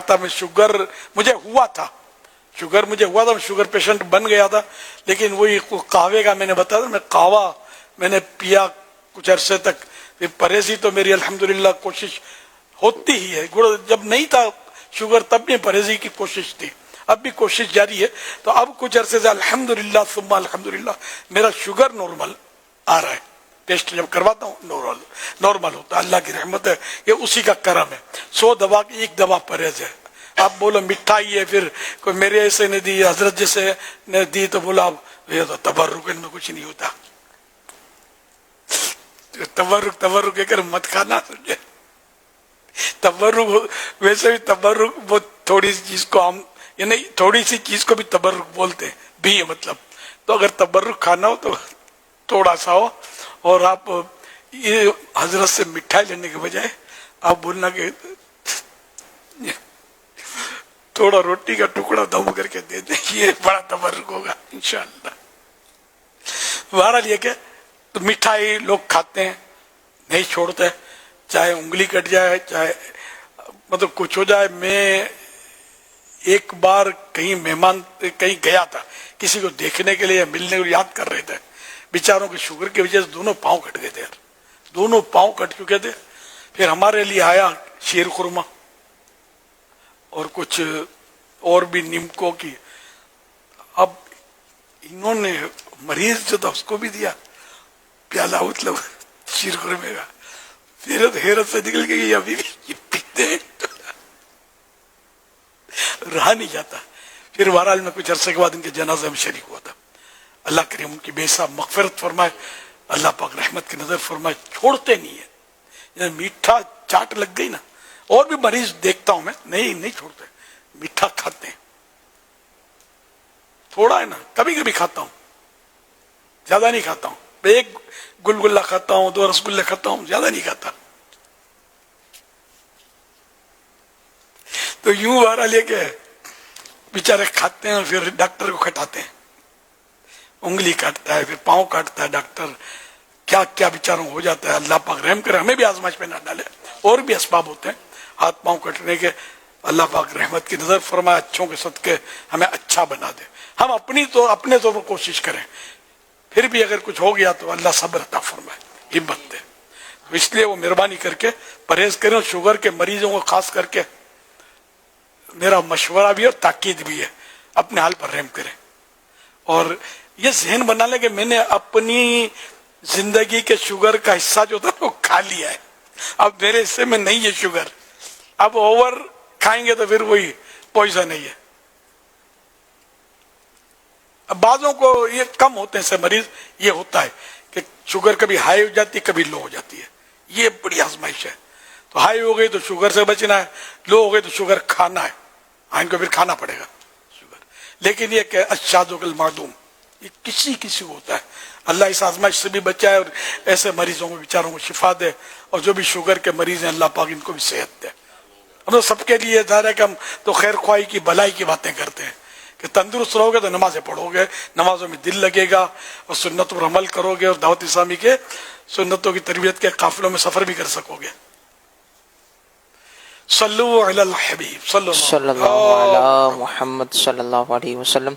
تھا میں شوگر مجھے ہوا تھا، میں شوگر پیشنٹ بن گیا تھا، لیکن وہی قہوے کا میں نے بتایا تھا، میں قہوہ میں نے پیا کچھ عرصے تک، پرہیزی تو میری الحمدللہ کوشش ہوتی ہی ہے، جب نہیں تھا شوگر تب بھی پرہیزی کی کوشش تھی، اب بھی کوشش جاری ہے، تو اب کچھ عرصے سے الحمدللہ ثم الحمدللہ میرا شوگر نارمل آ رہا ہے، ٹیسٹ جب کرواتا ہوں نارمل ہوتا ہے، اللہ کی رحمت ہے، یہ اسی کا کرم ہے۔ 100 دوا کی 1 دوا پرہیز ہے۔ آپ بولو مٹھائی ہے، پھر کوئی میرے ایسے نے دی، حضرت جیسے نے دی، تو بولا اب یہ تو تبرک، ان میں کچھ نہیں ہوتا، تبرک کہہ کر مت کھانا، سمجھے؟ تبرک ویسے بھی تبرک وہ تھوڑی سی چیز کو ہم، یعنی تھوڑی سی چیز کو بھی تبرک بولتے ہیں بھی ہے مطلب، تو اگر تبرک کھانا ہو تو تھوڑا سا ہو، اور آپ یہ حضرت سے مٹھائی لینے کے بجائے آپ بولنا کہ تھوڑا روٹی کا ٹکڑا دم کر کے دے دیں، یہ بڑا تبرک ہوگا انشاءاللہ۔ بہرحال یہ کہ تو مٹھائی لوگ کھاتے ہیں، نہیں چھوڑتے، چاہے انگلی کٹ جائے، چاہے مطلب کچھ ہو جائے۔ میں ایک بار کہیں مہمان کہیں گیا تھا، کسی کو دیکھنے کے لیے ملنے کو یاد کر رہے تھے، بیچاروں کے شوگر کی وجہ سے دونوں پاؤں کٹ گئے تھے یار، دونوں پاؤں کٹ چکے تھے۔ پھر ہمارے لیے آیا شیر خورما اور کچھ اور بھی نیمکوں کی، اب انہوں نے مریض جو تھا اس کو بھی دیا پیالہ مطلب شیر خورمے کا، پھر حیرت سے نکل گئی ابھی بھی یہ پیتے ہیں، رہا نہیں جاتا۔ پھر بہرحال میں کچھ عرصے کے بعد ان کے جنازے میں شریک ہوا تھا۔ اللہ کریم ان کی بے حساب مغفرت فرمائے، اللہ پاک رحمت کی نظر فرمائے، چھوڑتے نہیں ہے، یعنی میٹھا چاٹ لگ گئی نا، اور بھی مریض دیکھتا ہوں میں نہیں چھوڑتے، میٹھا کھاتے ہیں، تھوڑا ہے نا، کبھی کبھی کھاتا ہوں، زیادہ نہیں کھاتا ہوں، ایک گلگلہ کھاتا ہوں، 2 رسگلے کھاتا ہوں، زیادہ نہیں کھاتا۔ تو یوں بہرحال یہ کہ بیچارے کھاتے ہیں، پھر ڈاکٹر کو کھٹاتے ہیں، انگلی کاٹتا ہے، پھر پاؤں کاٹتا ہے ڈاکٹر، کیا کیا بیچاروں ہو جاتا ہے۔ اللہ پاک رحم کرے، ہمیں بھی آزمائش میں نہ ڈالے، اور بھی اسباب ہوتے ہیں ہاتھ پاؤں کٹنے کے، اللہ پاک رحمت کی نظر فرمائے، اچھوں کے صدقے ہمیں اچھا بنا دے۔ ہم اپنے طور پر کوشش کریں، پھر بھی اگر کچھ ہو گیا تو اللہ صبر عطا فرمائے، ہمت دے۔ اس لیے وہ مہربانی کر کے پرہیز کریں، شوگر کے مریضوں کو خاص کر کے میرا مشورہ بھی ہے اور تاکید بھی ہے، اپنے حال پر رحم کریں، اور یہ ذہن بنا لیں کہ میں نے اپنی زندگی کے شوگر کا حصہ جو تھا وہ کھا لیا ہے، اب میرے حصے میں نہیں ہے شوگر، اب اوور کھائیں گے تو پھر وہی پوائزن ہے۔ اب بعضوں کو یہ کم ہوتے ہیں سے مریض، یہ ہوتا ہے کہ شوگر کبھی ہائی ہو جاتی ہے، کبھی لو ہو جاتی ہے، یہ بڑی آزمائش ہے۔ تو ہائی ہو گئی تو شوگر سے بچنا ہے، لو ہو گئی تو شوگر کھانا ہے، ان کو پھر کھانا پڑے گا شوگر۔ لیکن یہ کہ الشاذ المعدوم، یہ کسی کو ہوتا ہے، اللہ اس آزمائش سے بھی بچائے اور ایسے مریضوں کو بیچاروں کو شفا دے، اور جو بھی شوگر کے مریض ہیں اللہ پاک ان کو بھی صحت دے۔ ہم تو سب کے لیے ظاہر ہے کہ ہم تو خیر خواہی کی بھلائی کی باتیں کرتے ہیں کہ تندرست رہو گے تو نمازیں پڑھو گے، نمازوں میں دل لگے گا، اور سنتوں پر عمل کرو گے، اور دعوت اسلامی کے سنتوں کی تربیت کے قافلوں میں سفر بھی کر سکو گے۔ صلو علی الحبیب صلی صلی اللہ علی محمد صلی اللہ علیہ وسلم۔